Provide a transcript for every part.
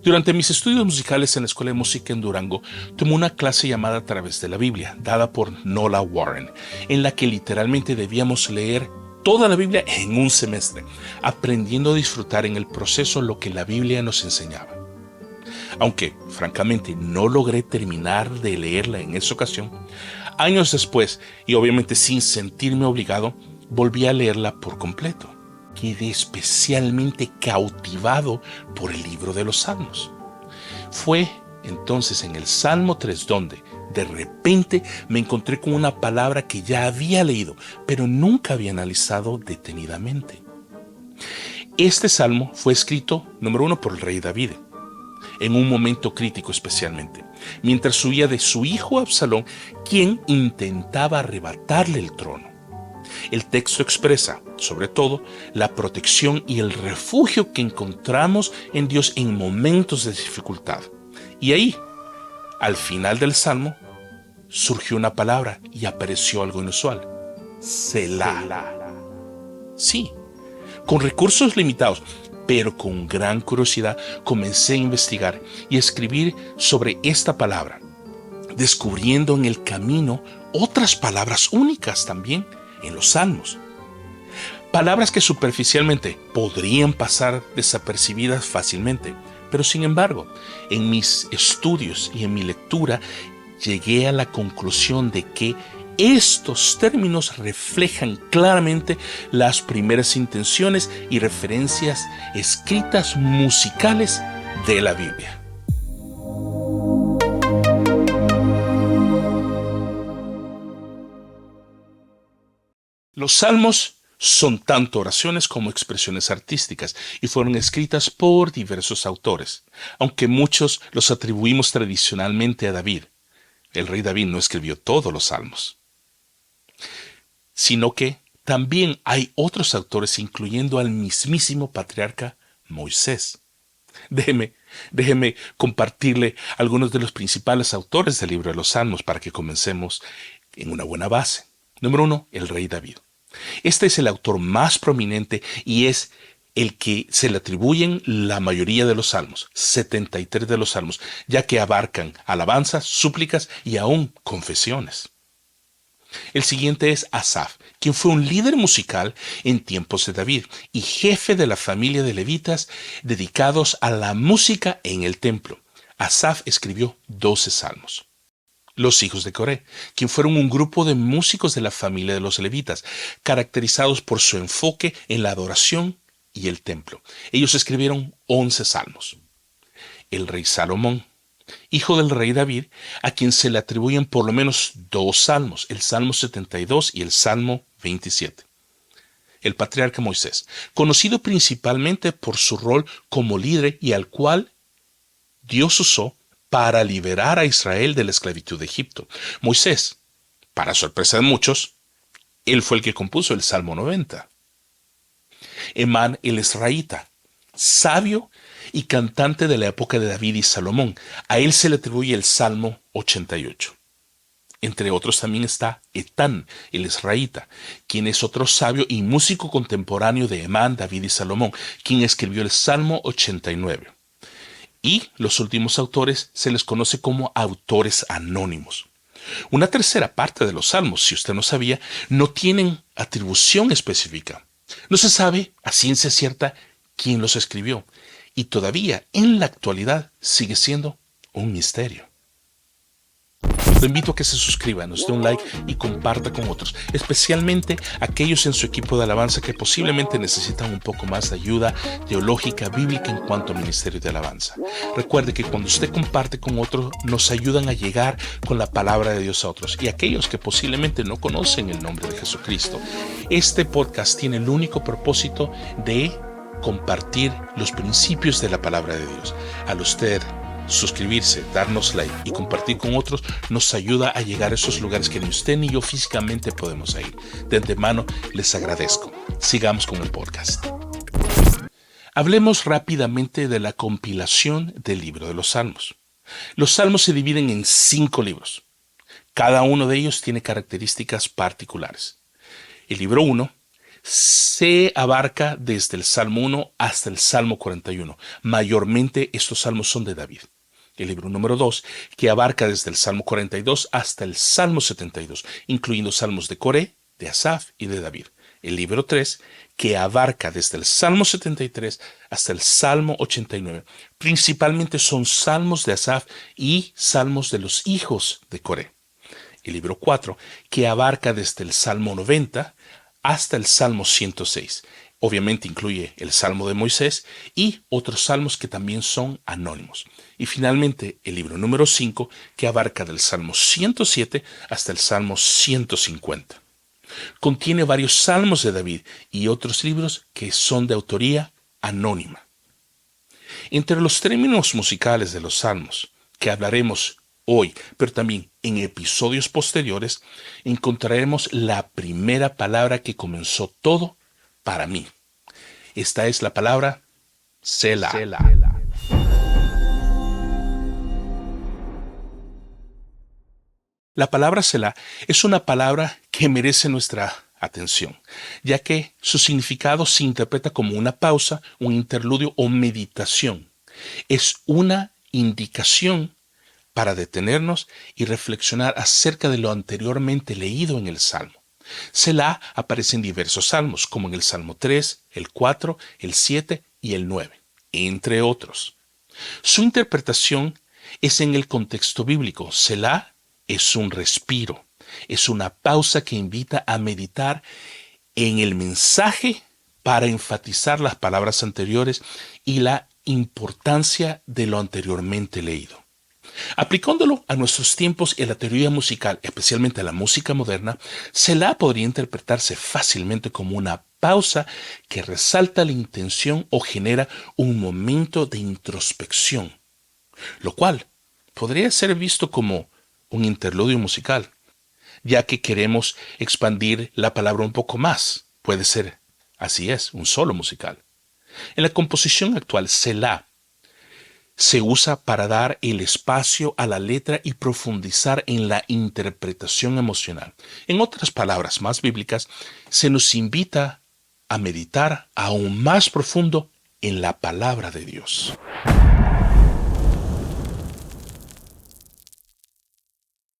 Durante mis estudios musicales en la Escuela de Música en Durango, tomé una clase llamada A través de la Biblia, dada por Nola Warren, en la que literalmente debíamos leer toda la Biblia en un semestre, aprendiendo a disfrutar en el proceso lo que la Biblia nos enseñaba. Aunque, francamente, no logré terminar de leerla en esa ocasión, años después, y obviamente sin sentirme obligado, volví a leerla por completo. Quedé especialmente cautivado por el libro de los Salmos. Fue entonces en el Salmo 3 donde, de repente, me encontré con una palabra que ya había leído, pero nunca había analizado detenidamente. Este salmo fue escrito, número 1, por el rey David, en un momento crítico especialmente, mientras huía de su hijo Absalón, quien intentaba arrebatarle el trono. El texto expresa, sobre todo, la protección y el refugio que encontramos en Dios en momentos de dificultad. Y ahí, al final del salmo, surgió una palabra y apareció algo inusual: Selah. Sí, con recursos limitados, pero con gran curiosidad comencé a investigar y a escribir sobre esta palabra, descubriendo en el camino otras palabras únicas también en los salmos. Palabras que superficialmente podrían pasar desapercibidas fácilmente, pero sin embargo, en mis estudios y en mi lectura llegué a la conclusión de que estos términos reflejan claramente las primeras intenciones y referencias escritas musicales de la Biblia. Los salmos son tanto oraciones como expresiones artísticas y fueron escritas por diversos autores, aunque muchos los atribuimos tradicionalmente a David. El rey David no escribió todos los salmos, sino que también hay otros autores, incluyendo al mismísimo patriarca Moisés. Déjeme compartirle algunos de los principales autores del libro de los Salmos para que comencemos en una buena base. Número 1, el rey David. Este es el autor más prominente y es el que se le atribuyen la mayoría de los salmos, 73 de los salmos, ya que abarcan alabanzas, súplicas y aún confesiones. El siguiente es Asaf, quien fue un líder musical en tiempos de David y jefe de la familia de levitas dedicados a la música en el templo. Asaf escribió 12 salmos. Los hijos de Coré, quien fueron un grupo de músicos de la familia de los levitas, caracterizados por su enfoque en la adoración y el templo. Ellos escribieron 11 salmos. El rey Salomón, hijo del rey David, a quien se le atribuyen por lo menos 2 salmos, el Salmo 72 y el Salmo 27. El patriarca Moisés, conocido principalmente por su rol como líder y al cual Dios usó para liberar a Israel de la esclavitud de Egipto. Moisés, para sorpresa de muchos, él fue el que compuso el Salmo 90. Emán el Esraíta, sabio y cantante de la época de David y Salomón. A él se le atribuye el Salmo 88. Entre otros también está Etán el Esraíta, quien es otro sabio y músico contemporáneo de Emán, David y Salomón, quien escribió el Salmo 89. Y los últimos autores se les conoce como autores anónimos. Una tercera parte de los salmos, si usted no sabía, no tienen atribución específica. No se sabe a ciencia cierta quién los escribió y todavía en la actualidad sigue siendo un misterio. Lo invito a que se suscriba, nos dé un like y comparta con otros, especialmente aquellos en su equipo de alabanza que posiblemente necesitan un poco más de ayuda teológica, bíblica en cuanto al ministerio de alabanza. Recuerde que cuando usted comparte con otros, nos ayudan a llegar con la palabra de Dios a otros y aquellos que posiblemente no conocen el nombre de Jesucristo. Este podcast tiene el único propósito de compartir los principios de la palabra de Dios. Al usted suscribirse, darnos like y compartir con otros nos ayuda a llegar a esos lugares que ni usted ni yo físicamente podemos ir. De antemano les agradezco. Sigamos con el podcast. Hablemos rápidamente de la compilación del libro de los Salmos. Los Salmos se dividen en 5 libros. Cada uno de ellos tiene características particulares. El libro 1 se abarca desde el Salmo 1 hasta el Salmo 41. Mayormente estos salmos son de David. El libro número 2, que abarca desde el Salmo 42 hasta el Salmo 72, incluyendo salmos de Coré, de Asaf y de David. El libro 3, que abarca desde el Salmo 73 hasta el Salmo 89. Principalmente son salmos de Asaf y salmos de los hijos de Coré. El libro 4, que abarca desde el Salmo 90 hasta el Salmo 106. Obviamente incluye el Salmo de Moisés y otros salmos que también son anónimos. Y finalmente el libro número 5, que abarca del Salmo 107 hasta el Salmo 150. Contiene varios salmos de David y otros libros que son de autoría anónima. Entre los términos musicales de los salmos, que hablaremos hoy, pero también en episodios posteriores, encontraremos la primera palabra que comenzó todo para mí. Esta es la palabra Selah. La palabra Selah es una palabra que merece nuestra atención, ya que su significado se interpreta como una pausa, un interludio o meditación. Es una indicación para detenernos y reflexionar acerca de lo anteriormente leído en el Salmo. Selah aparece en diversos salmos, como en el Salmo 3, el 4, el 7 y el 9, entre otros. Su interpretación es en el contexto bíblico. Selah es un respiro, es una pausa que invita a meditar en el mensaje para enfatizar las palabras anteriores y la importancia de lo anteriormente leído. Aplicándolo a nuestros tiempos y a la teoría musical, especialmente a la música moderna, Selah podría interpretarse fácilmente como una pausa que resalta la intención o genera un momento de introspección, lo cual podría ser visto como un interludio musical, ya que queremos expandir la palabra un poco más. Puede ser, así es, un solo musical. En la composición actual, Selah se usa para dar el espacio a la letra y profundizar en la interpretación emocional. En otras palabras más bíblicas, se nos invita a meditar aún más profundo en la palabra de Dios.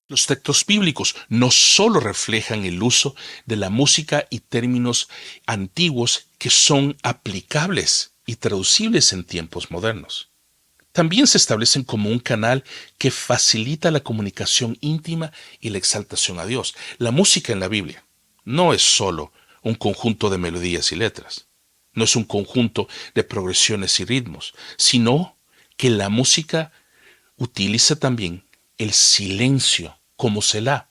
Los textos bíblicos no solo reflejan el uso de la música y términos antiguos que son aplicables y traducibles en tiempos modernos. También se establecen como un canal que facilita la comunicación íntima y la exaltación a Dios. La música en la Biblia no es solo un conjunto de melodías y letras, no es un conjunto de progresiones y ritmos, sino que la música utiliza también el silencio como Selah,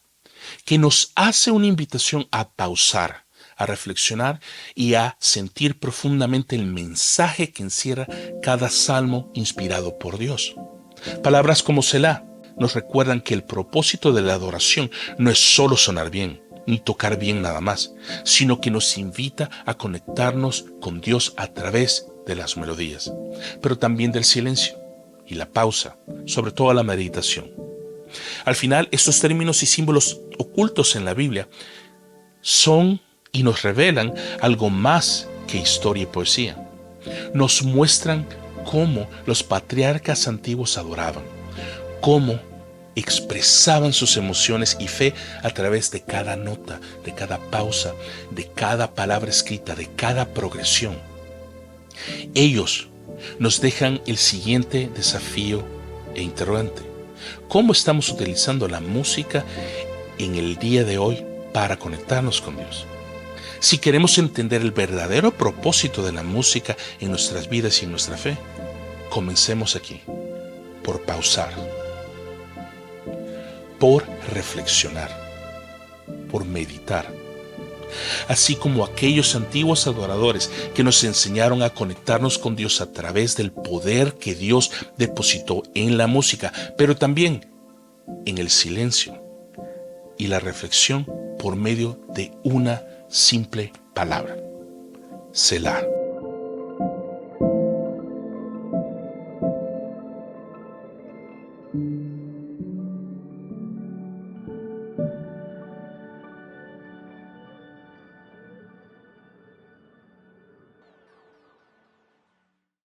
que nos hace una invitación a pausar, a reflexionar y a sentir profundamente el mensaje que encierra cada salmo inspirado por Dios. Palabras como Selah nos recuerdan que el propósito de la adoración no es solo sonar bien, ni tocar bien nada más, sino que nos invita a conectarnos con Dios a través de las melodías, pero también del silencio y la pausa, sobre todo la meditación. Al final, estos términos y símbolos ocultos en la Biblia son y nos revelan algo más que historia y poesía. Nos muestran cómo los patriarcas antiguos adoraban, cómo expresaban sus emociones y fe a través de cada nota, de cada pausa, de cada palabra escrita, de cada progresión. Ellos nos dejan el siguiente desafío e interrogante. ¿Cómo estamos utilizando la música en el día de hoy para conectarnos con Dios? Si queremos entender el verdadero propósito de la música en nuestras vidas y en nuestra fe, comencemos aquí, por pausar, por reflexionar, por meditar. Así como aquellos antiguos adoradores que nos enseñaron a conectarnos con Dios a través del poder que Dios depositó en la música, pero también en el silencio y la reflexión por medio de una simple palabra: Selah.